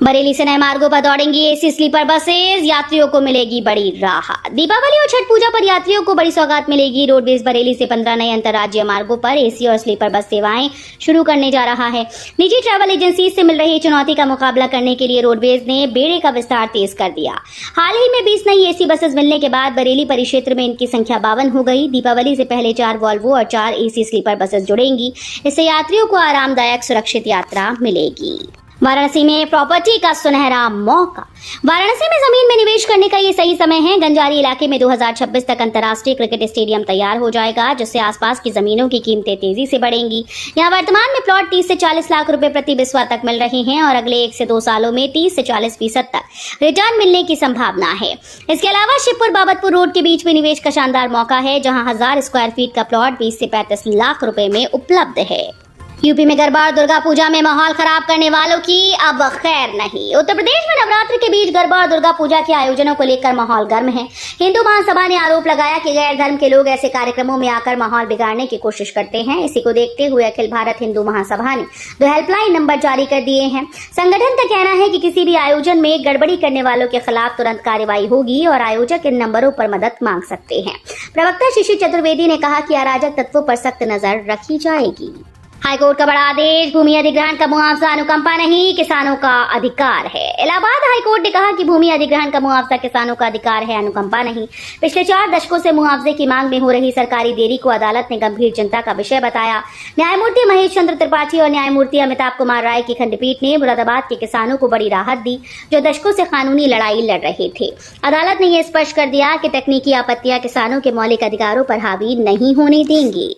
बरेली से नए मार्गों पर दौड़ेंगी एसी स्लीपर बसेस, यात्रियों को मिलेगी बड़ी राहत। दीपावली और छठ पूजा पर यात्रियों को बड़ी सौगात मिलेगी। रोडवेज बरेली से 15 नए अंतर्राज्यीय मार्गों पर एसी और स्लीपर बस सेवाएं शुरू करने जा रहा है। निजी ट्रैवल एजेंसी से मिल रही चुनौती का मुकाबला करने के लिए रोडवेज ने बेड़े का विस्तार तेज कर दिया। हाल ही में 20 नई एसी बसेस मिलने के बाद बरेली परिक्षेत्र में इनकी संख्या 52 हो गई। दीपावली से पहले 4 वॉल्वो और 4 एसी स्लीपर बसेस जुड़ेंगी। इससे यात्रियों को आरामदायक सुरक्षित यात्रा मिलेगी। वाराणसी में प्रॉपर्टी का सुनहरा मौका। वाराणसी में जमीन में निवेश करने का ये सही समय है। गंजारी इलाके में 2026 तक अंतर्राष्ट्रीय क्रिकेट स्टेडियम तैयार हो जाएगा, जिससे आसपास की जमीनों की कीमतें तेजी से बढ़ेंगी। यहाँ वर्तमान में प्लॉट 30 से 40 लाख रुपए प्रति बिस्वा तक मिल रहे हैं और अगले 1 से 2 सालों में 30 से 40% तक रिटर्न मिलने की संभावना है। इसके अलावा शिवपुर बाबतपुर रोड के बीच में निवेश का शानदार मौका है, जहाँ 1000 स्क्वायर फीट का प्लॉट 20 से 35 लाख रुपए में उपलब्ध है। यूपी में गरबा और दुर्गा पूजा में माहौल खराब करने वालों की अब खैर नहीं। उत्तर प्रदेश में नवरात्र के बीच गरबा और दुर्गा पूजा के आयोजनों को लेकर माहौल गर्म है। हिंदू महासभा ने आरोप लगाया कि गैर धर्म के लोग ऐसे कार्यक्रमों में आकर माहौल बिगाड़ने की कोशिश करते हैं। इसी को देखते हुए अखिल भारत हिंदू महासभा ने 2 हेल्पलाइन नंबर जारी कर दिए हैं। संगठन का कहना है कि किसी भी आयोजन में गड़बड़ी करने वालों के खिलाफ तुरंत कार्रवाई होगी और आयोजक इन नंबरों पर मदद मांग सकते हैं। प्रवक्ता शिशिर चतुर्वेदी ने कहा कि अराजक तत्वों पर सख्त नजर रखी जाएगी। हाईकोर्ट का बड़ा आदेश। भूमि अधिग्रहण का मुआवजा अनुकंपा नहीं, किसानों का अधिकार है। इलाहाबाद हाईकोर्ट ने कहा कि भूमि अधिग्रहण का मुआवजा किसानों का अधिकार है, अनुकंपा नहीं। पिछले 4 दशकों से मुआवजे की मांग में हो रही सरकारी देरी को अदालत ने गंभीर चिंता का विषय बताया। न्यायमूर्ति महेश चंद्र त्रिपाठी और न्यायमूर्ति अमिताभ कुमार राय की खंडपीठ ने मुरादाबाद के किसानों को बड़ी राहत दी, जो दशकों से कानूनी लड़ाई लड़ रहे थे। अदालत ने यह स्पष्ट कर दिया कि तकनीकी आपत्तियां किसानों के मौलिक अधिकारों पर हावी नहीं होने देंगी।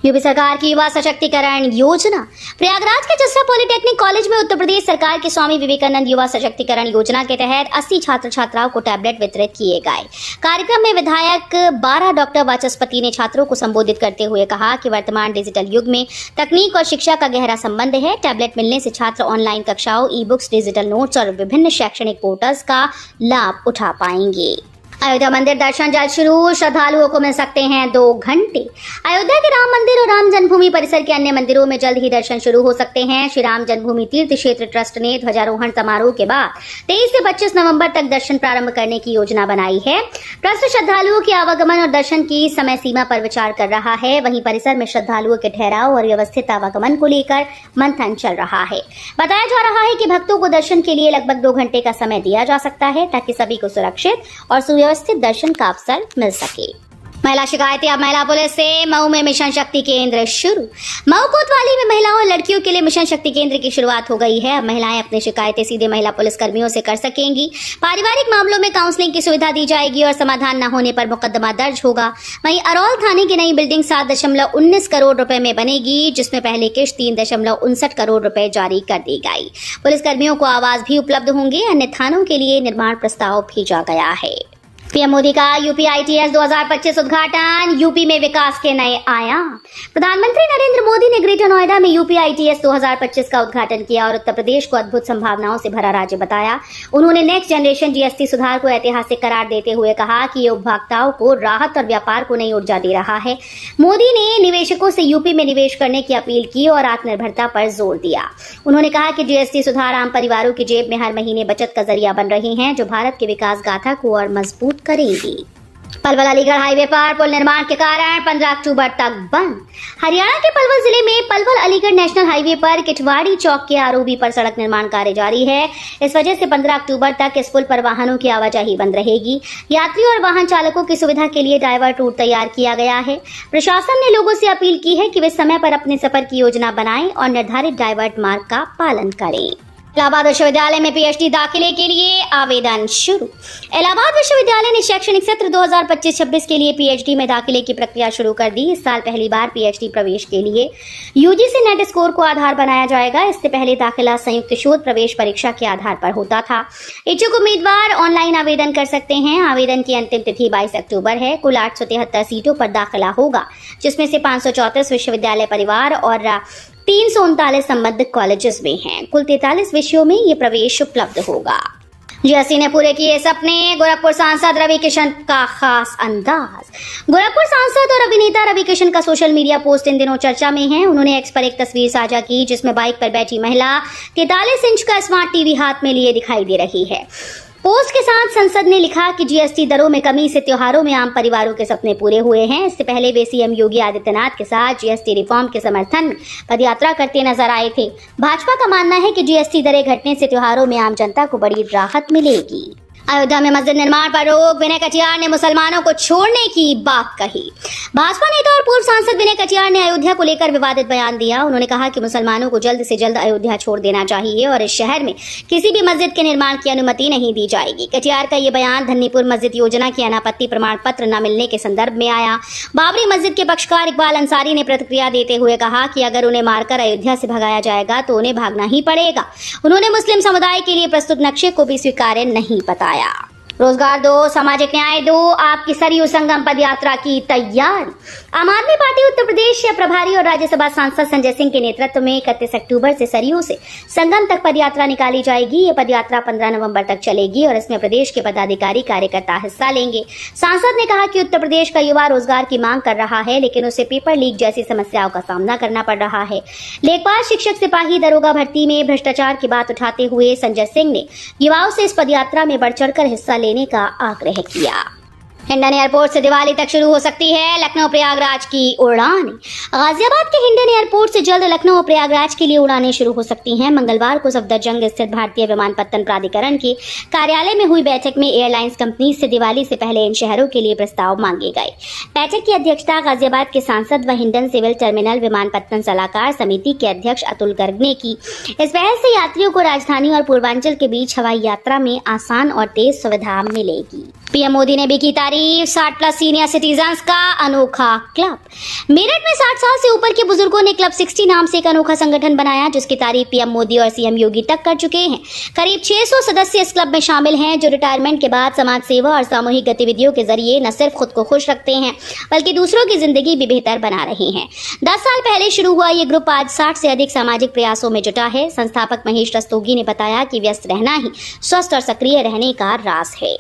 यूपी सरकार की युवा सशक्तिकरण योजना। प्रयागराज के जसरा पॉलिटेक्निक कॉलेज में उत्तर प्रदेश सरकार की स्वामी विवेकानंद युवा सशक्तिकरण योजना के तहत 80 छात्र छात्राओं को टैबलेट वितरित किए गए। कार्यक्रम में विधायक 12 डॉक्टर वाचस्पति ने छात्रों को संबोधित करते हुए कहा कि वर्तमान डिजिटल युग में तकनीक और शिक्षा का गहरा संबंध है। टैबलेट मिलने से छात्र ऑनलाइन कक्षाओं, ई बुक्स, डिजिटल नोट्स और विभिन्न शैक्षणिक पोर्टल्स का लाभ उठा पाएंगे। अयोध्या मंदिर दर्शन जल्द शुरू। श्रद्धालुओं को मिल सकते हैं 2 घंटे। अयोध्या के राम मंदिर और राम जन्मभूमि परिसर के अन्य मंदिरों में जल्द ही दर्शन शुरू हो सकते हैं। श्री राम जन्मभूमि तीर्थ क्षेत्र ट्रस्ट ने ध्वजारोहण समारोह के बाद 23 से 25 नवंबर तक दर्शन प्रारंभ करने की योजना बनाई है। ट्रस्ट श्रद्धालुओं के आवागमन और दर्शन की समय सीमा पर विचार कर रहा है। वहीं परिसर में श्रद्धालुओं के ठहराव और व्यवस्थित आवागमन को लेकर मंथन चल रहा है। बताया जा रहा है कि भक्तों को दर्शन के लिए लगभग 2 घंटे का समय दिया जा सकता है, ताकि सभी को सुरक्षित और सुव्यवस्थित दर्शन का अवसर मिल सके। महिला शिकायतें अब महिला पुलिस से। मऊ में मिशन शक्ति केंद्र शुरू। मऊ कोतवाली में महिलाओं और लड़कियों के लिए मिशन शक्ति केंद्र की शुरुआत हो गई है। अब महिलाएं अपनी शिकायतें सीधे महिला पुलिस कर्मियों से कर सकेंगी। पारिवारिक मामलों में काउंसलिंग की सुविधा दी जाएगी और समाधान न होने पर मुकदमा दर्ज होगा। वहीं अरौल थाने की नई बिल्डिंग 7.19 करोड़ रुपए में बनेगी, जिसमें पहले किश्त 3.59 करोड़ रुपए जारी कर दी गई। पुलिस कर्मियों को आवास भी उपलब्ध होंगे। अन्य थानों के लिए निर्माण प्रस्ताव भेजा गया है। पीएम मोदी का यूपी आईटीएस 2025 उद्घाटन। यूपी में विकास के नए आयाम। प्रधानमंत्री नरेंद्र मोदी ने ग्रेटर नोएडा में यूपी आईटीएस 2025 का उद्घाटन किया और उत्तर प्रदेश को अद्भुत संभावनाओं से भरा राज्य बताया। उन्होंने नेक्स्ट जनरेशन जीएसटी सुधार को ऐतिहासिक करार देते हुए कहा कि ये उपभोक्ताओं को राहत और व्यापार को नई ऊर्जा दे रहा है। मोदी ने निवेशकों से यूपी में निवेश करने की अपील की और आत्मनिर्भरता पर जोर दिया। उन्होंने कहा कि जीएसटी सुधार आम परिवारों की जेब में हर महीने बचत का जरिया बन रहे हैं, जो भारत के विकास गाथा को और मजबूत करेगी। पलवल अलीगढ़ हाईवे पर पुल निर्माण के कारण 15 अक्टूबर तक बंद। हरियाणा के पलवल जिले में पलवल अलीगढ़ नेशनल हाईवे पर किटवाड़ी चौक के आरओबी पर सड़क निर्माण कार्य जारी है। इस वजह से 15 अक्टूबर तक इस पुल पर वाहनों की आवाजाही बंद रहेगी। यात्रियों और वाहन चालकों की सुविधा के लिए डाइवर्ट रूट तैयार किया गया है। प्रशासन ने लोगों से अपील की है कि वे समय पर अपने सफर की योजना बनाएं और निर्धारित डाइवर्ट मार्ग का पालन करें। इलाहाबाद विश्वविद्यालय में पीएचडी दाखिले के लिए आवेदन शुरू। इलाहाबाद विश्वविद्यालय ने शैक्षणिक सत्र 2025-26 के लिए पीएचडी में दाखिले की प्रक्रिया शुरू कर दी। इस साल पहली बार पीएचडी प्रवेश के लिए यूजीसी नेट स्कोर को आधार बनाया जाएगा। इससे पहले दाखिला संयुक्त शोध प्रवेश परीक्षा के आधार पर होता था। इच्छुक उम्मीदवार ऑनलाइन आवेदन कर सकते हैं। आवेदन की अंतिम तिथि 22 अक्टूबर है। कुल 873 सीटों पर दाखिला होगा, जिसमें से 534 विश्वविद्यालय परिवार और 339 संबद्ध कॉलेजेस में हैं। कुल 43 विषयों में ये प्रवेश उपलब्ध होगा। जीएसटी ने पूरे किए सपने, गोरखपुर सांसद रवि किशन का खास अंदाज। गोरखपुर सांसद और अभिनेता रवि किशन का सोशल मीडिया पोस्ट इन दिनों चर्चा में है। उन्होंने एक्स पर एक तस्वीर साझा की जिसमें बाइक पर बैठी महिला 43 इंच का स्मार्ट टीवी हाथ में लिए दिखाई दे रही है। पोस्ट के साथ संसद ने लिखा कि जीएसटी दरों में कमी से त्योहारों में आम परिवारों के सपने पूरे हुए हैं। इससे पहले वे सीएम योगी आदित्यनाथ के साथ जीएसटी रिफॉर्म के समर्थन में पदयात्रा करते नजर आए थे। भाजपा का मानना है कि जीएसटी दरें घटने से त्योहारों में आम जनता को बड़ी राहत मिलेगी। अयोध्या में मस्जिद निर्माण पर रोक, विनय कटियार ने मुसलमानों को छोड़ने की बात कही। भाजपा नेता और पूर्व सांसद विनय कटियार ने अयोध्या को लेकर विवादित बयान दिया। उन्होंने कहा कि मुसलमानों को जल्द से जल्द अयोध्या छोड़ देना चाहिए और इस शहर में किसी भी मस्जिद के निर्माण की अनुमति नहीं दी जाएगी। कटियार का ये बयान धन्नीपुर मस्जिद योजना की अनापत्ति प्रमाण पत्र न मिलने के संदर्भ में आया। बाबरी मस्जिद के पक्षकार इकबाल अंसारी ने प्रतिक्रिया देते हुए कहा कि अगर उन्हें मारकर अयोध्या से भगाया जाएगा तो उन्हें भागना ही पड़ेगा। उन्होंने मुस्लिम समुदाय के लिए प्रस्तुत नक्शे को भी स्वीकार्य नहीं बताया। रोजगार दो, सामाजिक न्याय दो, आपकी सरयू संगम पदयात्रा की तैयारी। आम आदमी पार्टी उत्तर प्रदेश के प्रभारी और राज्यसभा सांसद संजय सिंह के नेतृत्व में 31 अक्टूबर से सरयू से संगम तक पदयात्रा निकाली जाएगी। ये पदयात्रा 15 नवंबर तक चलेगी और इसमें प्रदेश के पदाधिकारी कार्यकर्ता हिस्सा लेंगे। सांसद ने कहा कि उत्तर प्रदेश का युवा रोजगार की मांग कर रहा है, लेकिन उसे पेपर लीक जैसी समस्याओं का सामना करना पड़ रहा है। लेखपाल, शिक्षक, सिपाही, दरोगा भर्ती में भ्रष्टाचार की बात उठाते हुए संजय सिंह ने युवाओं से इस पदयात्रा में बढ़ चढ़कर हिस्सा लेने का आग्रह किया। हिंडन एयरपोर्ट से दिवाली तक शुरू हो सकती है लखनऊ प्रयागराज की उड़ान। गाजियाबाद के हिंडन एयरपोर्ट से जल्द लखनऊ और प्रयागराज के लिए उड़ानें शुरू हो सकती हैं। मंगलवार को सफदरजंग स्थित भारतीय विमानपत्तन प्राधिकरण के कार्यालय में हुई बैठक में एयरलाइंस कंपनी से दिवाली से पहले इन शहरों के लिए प्रस्ताव मांगे गए। बैठक की अध्यक्षता गाजियाबाद के सांसद व हिंडन सिविल टर्मिनल विमानपत्तन सलाहकार समिति के अध्यक्ष अतुल गर्ग ने की। इस पहल से यात्रियों को राजधानी और पूर्वांचल के बीच हवाई यात्रा में आसान और तेज सुविधा मिलेगी। पीएम मोदी ने भी की तारीफ, 60+ सीनियर सिटीजन्स का अनोखा क्लब। मेरठ में 60 साल से ऊपर के बुजुर्गों ने क्लब 60 नाम से एक अनोखा संगठन बनाया जिसकी तारीफ पीएम मोदी और सीएम योगी तक कर चुके हैं। करीब 600 सदस्य इस क्लब में शामिल हैं जो रिटायरमेंट के बाद समाज सेवा और सामूहिक गतिविधियों के जरिए न सिर्फ खुद को खुश रखते हैं बल्कि दूसरों की जिंदगी भी बेहतर बना रहे हैं। 10 साल पहले शुरू हुआ ये ग्रुप आज 60 से अधिक सामाजिक प्रयासों में जुटा है। संस्थापक महेश रस्तोगी ने बताया कि व्यस्त रहना ही स्वस्थ और सक्रिय रहने का राज है।